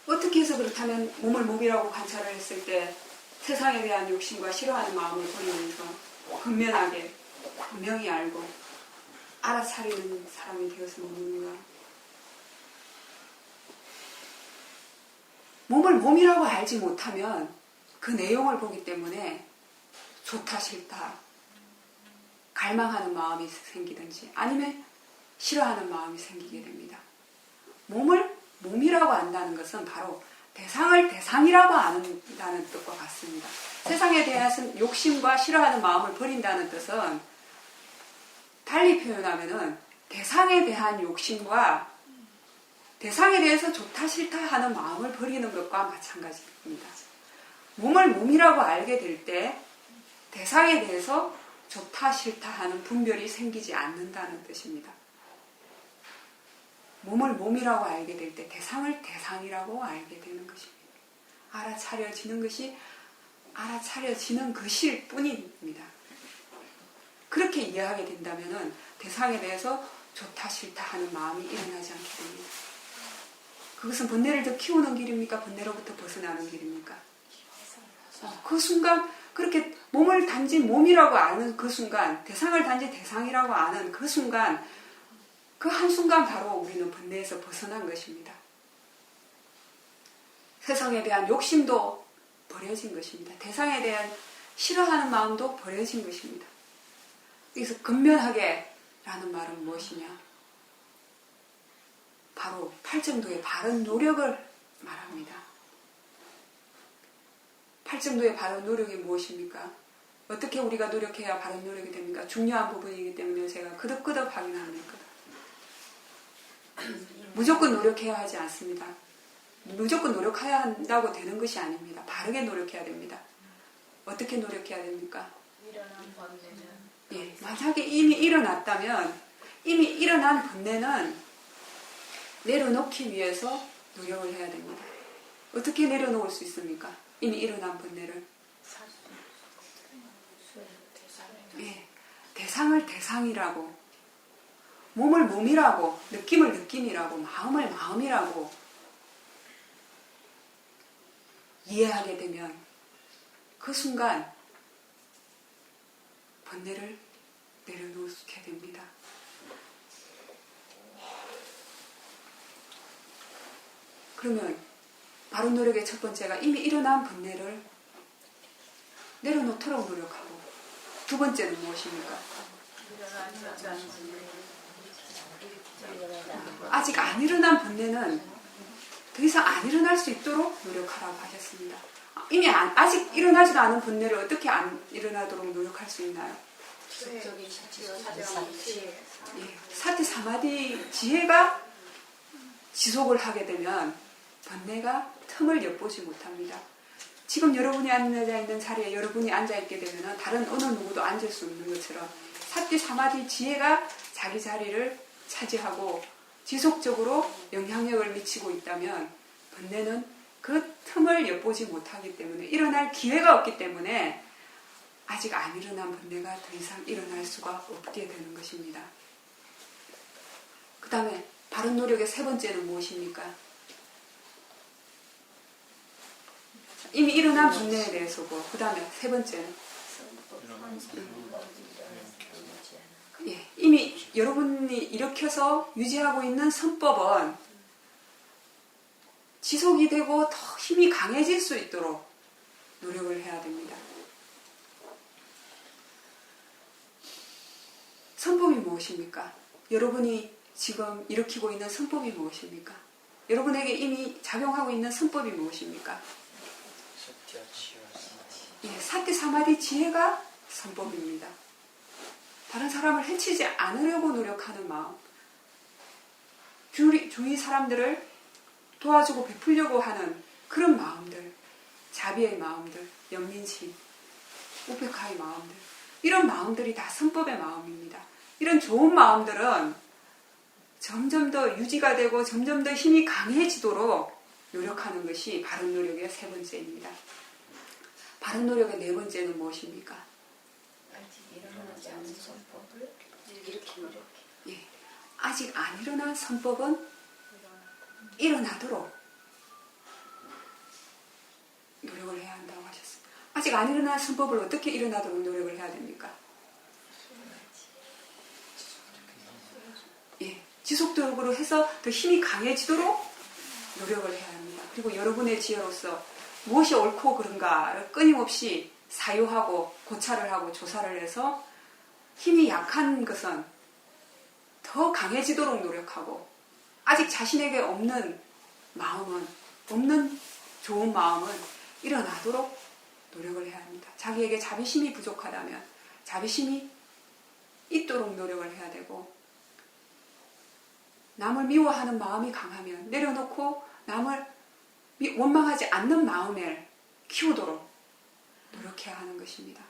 어떻게 해서 그렇다면 몸을 몸이라고 관찰을 했을 때 세상에 대한 욕심과 싫어하는 마음을 버리면서 근면하게 분명히 알고 알아차리는 사람이 되어서 머무는가? 몸을 몸이라고 알지 못하면 그 내용을 보기 때문에 좋다 싫다 갈망하는 마음이 생기든지 아니면 싫어하는 마음이 생기게 됩니다. 몸을 몸이라고 안다는 것은 바로 대상을 대상이라고 안다는 뜻과 같습니다. 세상에 대해서 욕심과 싫어하는 마음을 버린다는 뜻은 달리 표현하면은 대상에 대한 욕심과 대상에 대해서 좋다 싫다 하는 마음을 버리는 것과 마찬가지입니다. 몸을 몸이라고 알게 될 때 대상에 대해서 좋다 싫다 하는 분별이 생기지 않는다는 뜻입니다. 몸을 몸이라고 알게 될 때 대상을 대상이라고 알게 되는 것입니다. 알아차려지는 것이 알아차려지는 것일 뿐입니다. 그렇게 이해하게 된다면 대상에 대해서 좋다 싫다 하는 마음이 일어나지 않게 됩니다. 그것은 번뇌를 더 키우는 길입니까? 번뇌로부터 벗어나는 길입니까? 그 순간 그렇게 몸을 단지 몸이라고 아는 그 순간 대상을 단지 대상이라고 아는 그 순간 그 한순간 바로 우리는 번뇌에서 벗어난 것입니다. 세상에 대한 욕심도 버려진 것입니다. 대상에 대한 싫어하는 마음도 버려진 것입니다. 여기서 근면하게 라는 말은 무엇이냐? 바로 팔정도의 바른 노력을 말합니다. 팔정도의 바른 노력이 무엇입니까? 어떻게 우리가 노력해야 바른 노력이 됩니까? 중요한 부분이기 때문에 제가 끄덕끄덕 확인합니다. 무조건 노력해야 하지 않습니다. 무조건 노력해야 한다고 되는 것이 아닙니다. 바르게 노력해야 됩니다. 어떻게 노력해야 됩니까? 일어난 번뇌는 예, 만약에 이미 일어났다면 이미 일어난 번뇌는 내려놓기 위해서 노력을 해야 됩니다. 어떻게 내려놓을 수 있습니까? 이미 일어난 번뇌를 예, 대상을 대상이라고 몸을 몸이라고 느낌을 느낌이라고 마음을 마음이라고 이해하게 되면 그 순간 번뇌를 내려놓게 됩니다. 그러면 바른 노력의 첫 번째가 이미 일어난 번뇌를 내려놓도록 노력하고 두 번째는 무엇입니까? 일어나지 않은 아직 안 일어난 번뇌는 더 이상 안 일어날 수 있도록 노력하라고 하셨습니다. 이미 아직 일어나지도 않은 번뇌를 어떻게 안 일어나도록 노력할 수 있나요? 예, 사티 사마디 지혜가 지속을 하게 되면 번뇌가 틈을 엿보지 못합니다. 지금 여러분이 앉아 있는 자리에 여러분이 앉아 있게 되면 다른 어느 누구도 앉을 수 없는 것처럼 사티 사마디 지혜가 자기 자리를 차지하고 지속적으로 영향력을 미치고 있다면 번뇌는 그 틈을 엿보지 못하기 때문에 일어날 기회가 없기 때문에 아직 안 일어난 번뇌가 더 이상 일어날 수가 없게 되는 것입니다. 그 다음에 바른 노력의 세 번째는 무엇입니까? 이미 일어난 분내에 대해서고, 그 다음에 세 번째는 예, 이미 여러분이 일으켜서 유지하고 있는 선법은 지속이 되고 더 힘이 강해질 수 있도록 노력을 해야 됩니다. 선법이 무엇입니까? 여러분이 지금 일으키고 있는 선법이 무엇입니까? 여러분에게 이미 작용하고 있는 선법이 무엇입니까? 예, 사티 사마디 지혜가 선법입니다. 다른 사람을 해치지 않으려고 노력하는 마음, 주위 사람들을 도와주고 베풀려고 하는 그런 마음들, 자비의 마음들, 연민심, 우페카의 마음들, 이런 마음들이 다 선법의 마음입니다. 이런 좋은 마음들은 점점 더 유지가 되고 점점 더 힘이 강해지도록 노력하는 것이 바른 노력의 세 번째입니다. 바른 노력의 네 번째는 무엇입니까? 아직 일어나지 않은 선법을 일으키는 노력. 예, 아직 안 일어난 선법은 일어나도록 노력을 해야 한다고 하셨습니다. 아직 안 일어난 선법을 어떻게 일어나도록 노력을 해야 됩니까? 예, 지속적으로 해서 더 힘이 강해지도록 노력을 해야 합니다. 그리고 여러분의 지혜로서 무엇이 옳고 그른가를 끊임없이 사유하고 고찰을 하고 조사를 해서 힘이 약한 것은 더 강해지도록 노력하고, 아직 자신에게 없는 마음은, 없는 좋은 마음은 일어나도록 노력을 해야 합니다. 자기에게 자비심이 부족하다면 자비심이 있도록 노력을 해야 되고, 남을 미워하는 마음이 강하면 내려놓고 남을 원망하지 않는 마음을 키우도록 노력해야 하는 것입니다.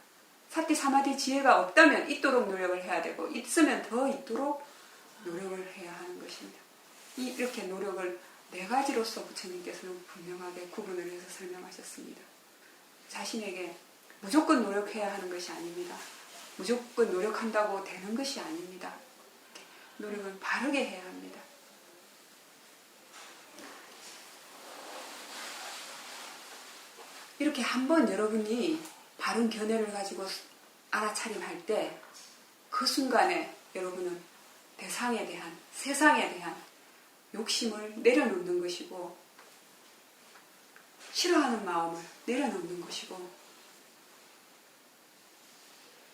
사티 사마디 지혜가 없다면 있도록 노력을 해야 되고, 있으면 더 있도록 노력을 해야 하는 것입니다. 이렇게 노력을 네 가지로서 부처님께서는 분명하게 구분을 해서 설명하셨습니다. 자신에게 무조건 노력해야 하는 것이 아닙니다. 무조건 노력한다고 되는 것이 아닙니다. 노력은 바르게 해야 합니다. 이렇게 한번 여러분이 바른 견해를 가지고 알아차림할 때 그 순간에 여러분은 대상에 대한, 세상에 대한 욕심을 내려놓는 것이고, 싫어하는 마음을 내려놓는 것이고,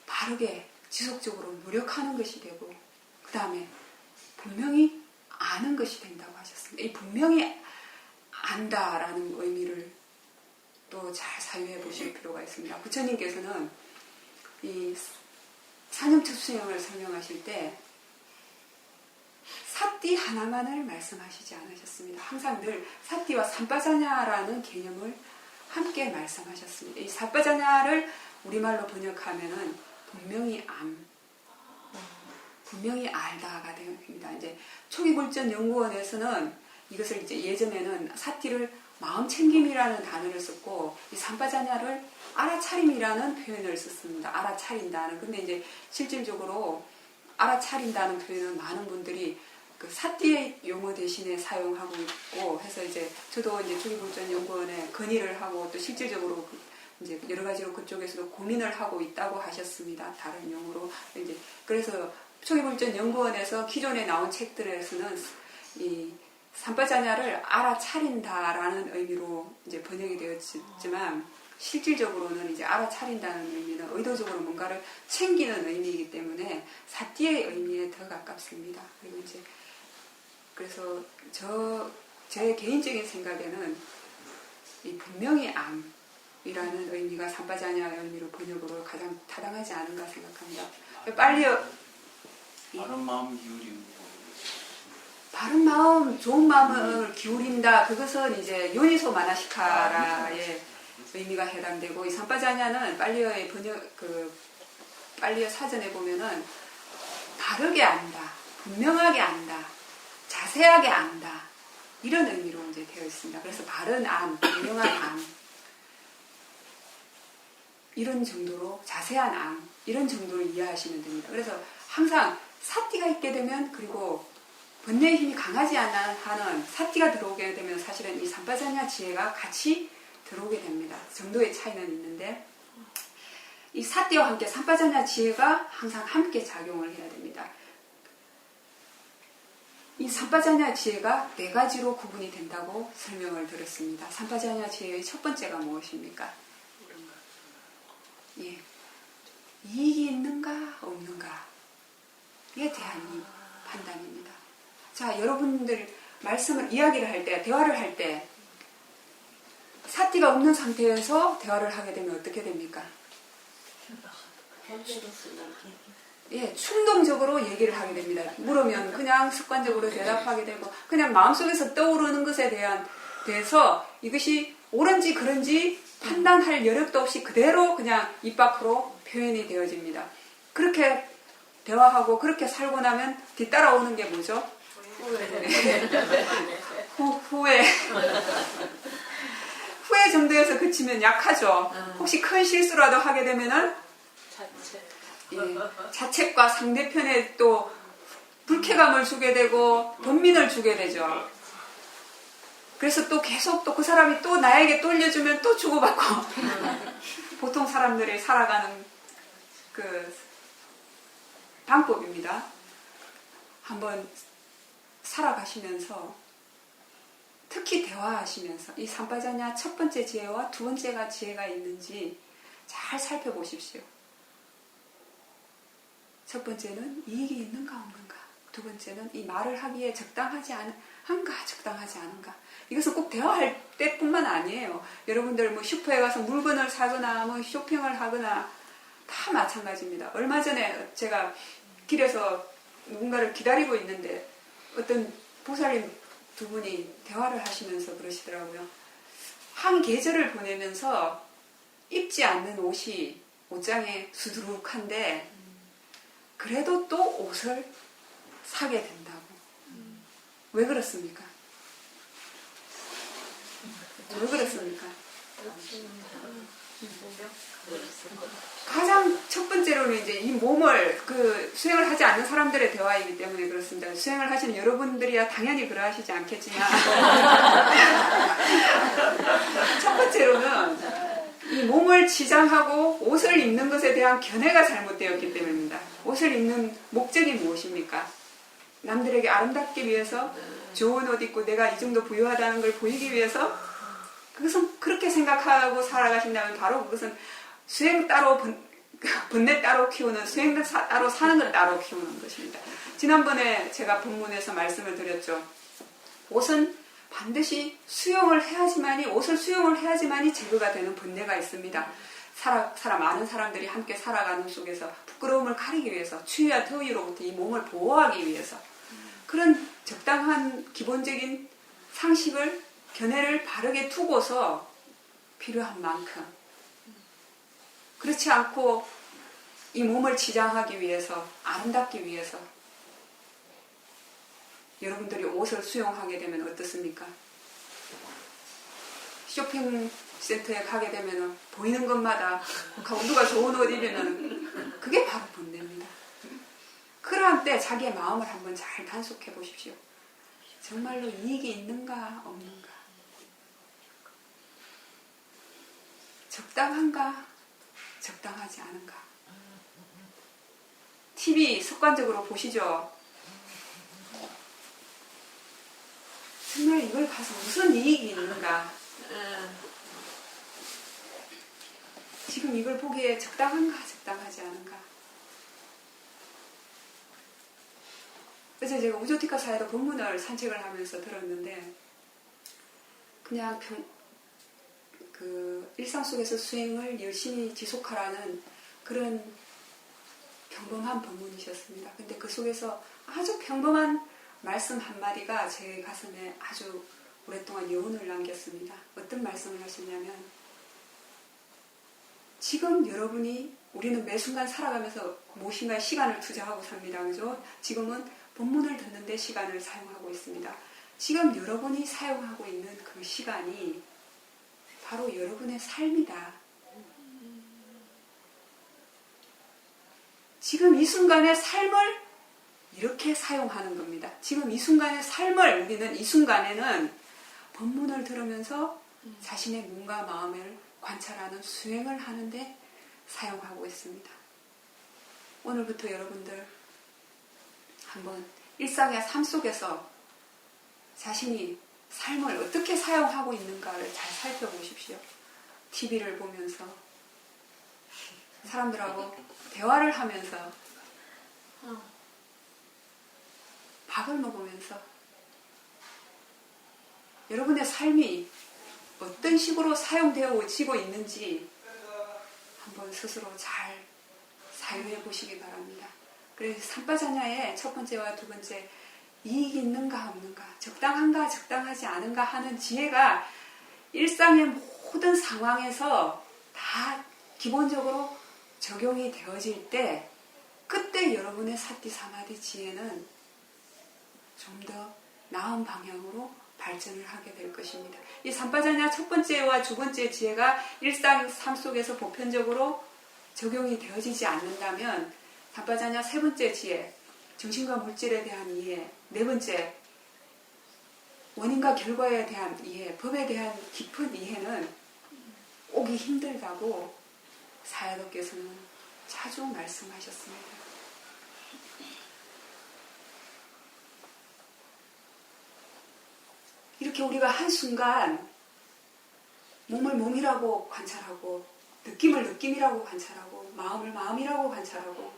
바르게 지속적으로 노력하는 것이 되고, 그 다음에 분명히 아는 것이 된다고 하셨습니다. 이 분명히 안다라는 의미를 또 잘 사유해 보실 필요가 있습니다. 부처님께서는 이 사념특 수행을 설명하실 때 사띠 하나만을 말씀하시지 않으셨습니다. 항상 늘 사띠와 삼빠자냐라는 개념을 함께 말씀하셨습니다. 이 삼빠자냐를 우리말로 번역하면은 분명히 분명히 알다가 됩니다. 이제 초기불전연구원에서는 이것을 이제 예전에는 사띠를 마음챙김이라는 단어를 썼고, 이 삼빠자냐를 알아차림이라는 표현을 썼습니다. 알아차린다는. 근데 이제 실질적으로 알아차린다는 표현은 많은 분들이 그 사띠의 용어 대신에 사용하고 있고 해서, 이제 저도 이제 초기불전연구원에 건의를 하고 또 실질적으로 이제 여러 가지로 그쪽에서도 고민을 하고 있다고 하셨습니다. 다른 용어로. 이제 그래서 초기불전연구원에서 기존에 나온 책들에서는 이 삼빠자냐를 알아차린다라는 의미로 이제 번역이 되었지만, 실질적으로는 이제 알아차린다는 의미는 의도적으로 뭔가를 챙기는 의미이기 때문에 사띠의 의미에 더 가깝습니다. 그리고 이제 그래서 제 개인적인 생각에는 이 분명히 암이라는 의미가 삼빠자냐의 의미로 번역으로 가장 타당하지 않은가 생각합니다. 바른 마음 기울이는 바른 마음, 좋은 마음을 기울인다. 그것은 이제 요니소 마나시카라의 의미가 해당되고, 이 삼빠자냐는 빨리어의 빨리어 사전에 보면은 바르게 안다, 분명하게 안다, 자세하게 안다, 이런 의미로 이제 되어 있습니다. 그래서 바른 암, 분명한 암, 이런 정도로, 자세한 암, 이런 정도로 이해하시면 됩니다. 그래서 항상 사띠가 있게 되면, 그리고 번뇌의 힘이 강하지 않은 한은 사띠가 들어오게 되면 사실은 이 삼파자냐 지혜가 같이 들어오게 됩니다. 정도의 차이는 있는데 이 사띠와 함께 삼파자냐 지혜가 항상 함께 작용을 해야 됩니다. 이 삼파자냐 지혜가 네 가지로 구분이 된다고 설명을 들었습니다. 삼파자냐 지혜의 첫 번째가 무엇입니까? 예. 이익이 있는가 없는가에 대한 판단입니다. 자, 여러분들 이야기를 할 때, 대화를 할 때 사띠가 없는 상태에서 대화를 하게 되면 어떻게 됩니까? 예, 충동적으로 얘기를 하게 됩니다. 물으면 그냥 습관적으로 대답하게 되고 그냥 마음속에서 떠오르는 것에 대해서 이것이 옳은지 그른지 판단할 여력도 없이 그대로 그냥 입 밖으로 표현이 되어집니다. 그렇게 대화하고 그렇게 살고 나면 뒤따라오는 게 뭐죠? 후회. 후회 정도에서 그치면 약하죠. 혹시 큰 실수라도 하게 되면은 자책과 상대편에 또 불쾌감을 주게 되고 번민을 주게 되죠. 그래서 또 계속 또 그 사람이 또 나에게 돌려주면 또 주고받고 보통 사람들이 살아가는 그 방법입니다. 한번 살아가시면서 특히 대화하시면서 이 삼파자냐 첫 번째 지혜와 두 번째가 지혜가 있는지 잘 살펴보십시오. 첫 번째는 이익이 있는가 없는가. 두 번째는 이 말을 하기에 적당하지 않은가 적당하지 않은가. 이것은 꼭 대화할 때뿐만 아니에요. 여러분들 뭐 슈퍼에 가서 물건을 사거나 뭐 쇼핑을 하거나 다 마찬가지입니다. 얼마 전에 제가 길에서 누군가를 기다리고 있는데 어떤 보살님 두 분이 대화를 하시면서 그러시더라고요. 한 계절을 보내면서 입지 않는 옷이 옷장에 수두룩한데 그래도 또 옷을 사게 된다고. 왜 그렇습니까? 왜 그렇습니까? 가장 첫 번째로는 이제 이 몸을 수행을 하지 않는 사람들의 대화이기 때문에 그렇습니다. 수행을 하시는 여러분들이야 당연히 그러하시지 않겠지만 첫 번째로는 이 몸을 치장하고 옷을 입는 것에 대한 견해가 잘못되었기 때문입니다. 옷을 입는 목적이 무엇입니까? 남들에게 아름답기 위해서 좋은 옷 입고 내가 이 정도 부유하다는 걸 보이기 위해서 그것은 그렇게 생각하고 살아가신다면 바로 그것은 수행 따로 번뇌 따로 키우는 수행 따로 사는 걸 따로 키우는 것입니다. 지난번에 제가 본문에서 말씀을 드렸죠. 옷은 반드시 옷을 수용을 해야지만이 제거가 되는 번뇌가 있습니다. 많은 사람들이 함께 살아가는 속에서 부끄러움을 가리기 위해서 추위와 더위로부터 이 몸을 보호하기 위해서 그런 적당한 기본적인 상식을 견해를 바르게 두고서 필요한 만큼 그렇지 않고 이 몸을 치장하기 위해서 아름답기 위해서 여러분들이 옷을 수용하게 되면 어떻습니까? 쇼핑센터에 가게 되면 보이는 것마다 누가 좋은 옷 입으면 그게 바로 번뇌입니다. 그러한 때 자기의 마음을 한번 잘 단속해 보십시오. 정말로 이익이 있는가 없는가? 적당한가 적당하지 않은가? TV 습관적으로 보시죠. 정말 이걸 봐서 무슨 이익이 있는가? 지금 이걸 보기에 적당한가 적당하지 않은가? 그래서 제가 우조티카 사이도 본문을 산책을 하면서 들었는데 그냥 일상 속에서 수행을 열심히 지속하라는 그런 평범한 본문이셨습니다. 근데 그 속에서 아주 평범한 말씀 한마디가 제 가슴에 아주 오랫동안 여운을 남겼습니다. 어떤 말씀을 하셨냐면 지금 우리는 매 순간 살아가면서 무엇인가에 시간을 투자하고 삽니다. 그죠? 지금은 본문을 듣는데 시간을 사용하고 있습니다. 지금 여러분이 사용하고 있는 그 시간이 바로 여러분의 삶이다. 지금 이 순간의 삶을 이렇게 사용하는 겁니다. 지금 이 순간의 삶을 우리는 이 순간에는 법문을 들으면서 자신의 몸과 마음을 관찰하는 수행을 하는데 사용하고 있습니다. 오늘부터 여러분들 한번 일상의 삶 속에서 자신이 삶을 어떻게 사용하고 있는가를 잘 살펴보십시오. TV를 보면서 사람들하고 대화를 하면서 밥을 먹으면서 여러분의 삶이 어떤 식으로 사용되어지고 있는지 한번 스스로 잘 사유해 보시기 바랍니다. 그래서 삼파자냐의 첫 번째와 두 번째 이익이 있는가 없는가, 적당한가 적당하지 않은가 하는 지혜가 일상의 모든 상황에서 다 기본적으로 적용이 되어질 때 그때 여러분의 사티 사마디 지혜는 좀 더 나은 방향으로 발전을 하게 될 것입니다. 이 삼파자냐 첫 번째와 두 번째 지혜가 일상 삶 속에서 보편적으로 적용이 되어지지 않는다면 삼파자냐 세 번째 지혜, 정신과 물질에 대한 이해, 네 번째 원인과 결과에 대한 이해, 법에 대한 깊은 이해는 오기 힘들다고 사야독께서는 자주 말씀하셨습니다. 이렇게 우리가 한순간 몸을 몸이라고 관찰하고 느낌을 느낌이라고 관찰하고 마음을 마음이라고 관찰하고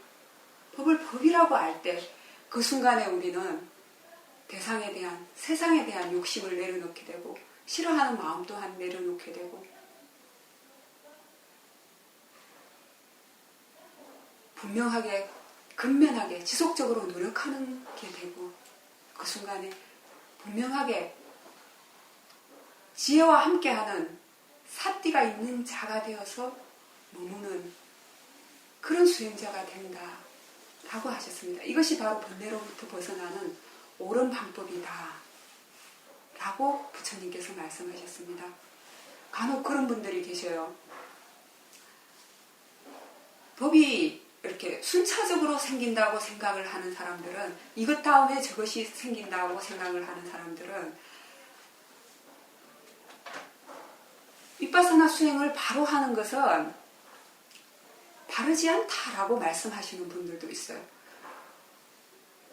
법을 법이라고 알 때 그 순간에 우리는 대상에 대한 세상에 대한 욕심을 내려놓게 되고 싫어하는 마음 또한 내려놓게 되고 분명하게 근면하게 지속적으로 노력하는 게 되고 그 순간에 분명하게 지혜와 함께하는 사띠가 있는 자가 되어서 머무는 그런 수행자가 된다 라고 하셨습니다. 이것이 바로 번뇌로부터 벗어나는 옳은 방법이다 라고 부처님께서 말씀하셨습니다. 간혹 그런 분들이 계셔요. 법이 이렇게 순차적으로 생긴다고 생각을 하는 사람들은 이것 다음에 저것이 생긴다고 생각을 하는 사람들은 윗바사나 수행을 바로 하는 것은 바르지 않다라고 말씀하시는 분들도 있어요.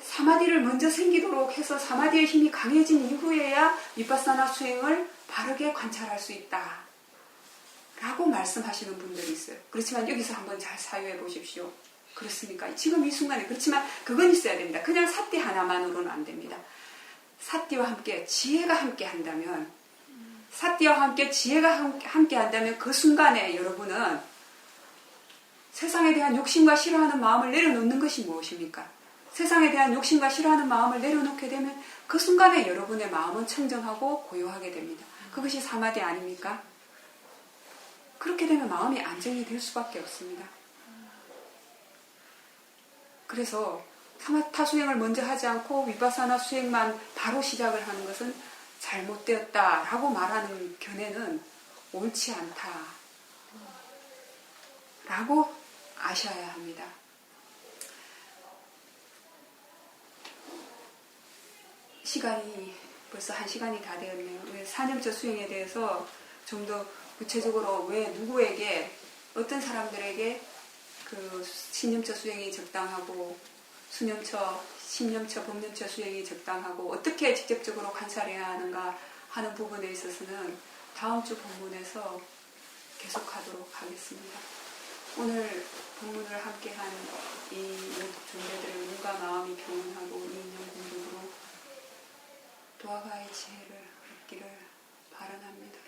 사마디를 먼저 생기도록 해서 사마디의 힘이 강해진 이후에야 윗바사나 수행을 바르게 관찰할 수 있다 라고 말씀하시는 분들이 있어요. 그렇지만 여기서 한번 잘 사유해 보십시오. 그렇습니까? 지금 이 순간에 그렇지만 그건 있어야 됩니다. 그냥 사띠 하나만으로는 안 됩니다. 사띠와 함께 지혜가 함께 한다면 사띠와 함께 지혜가 함께 한다면 그 순간에 여러분은 세상에 대한 욕심과 싫어하는 마음을 내려놓는 것이 무엇입니까? 세상에 대한 욕심과 싫어하는 마음을 내려놓게 되면 그 순간에 여러분의 마음은 청정하고 고요하게 됩니다. 그것이 사마디 아닙니까? 그렇게 되면 마음이 안정이 될 수밖에 없습니다. 그래서 사마타 수행을 먼저 하지 않고 위파사나 수행만 바로 시작을 하는 것은 잘못되었다라고 말하는 견해는 옳지 않다라고 아셔야 합니다. 시간이 벌써 1시간이 다 되었네요. 사념처 수행에 대해서 좀 더 구체적으로 왜 누구에게 어떤 사람들에게 그 신념처 수행이 적당하고 수념처, 신념처, 법념처 수행이 적당하고 어떻게 직접적으로 관찰해야 하는가 하는 부분에 있어서는 다음 주 본문에서 계속하도록 하겠습니다. 오늘 본문을 함께한 이 존재들의 몸과 마음이 평온하고 인연 공덕으로 도화가의 지혜를 얻기를 바라납니다.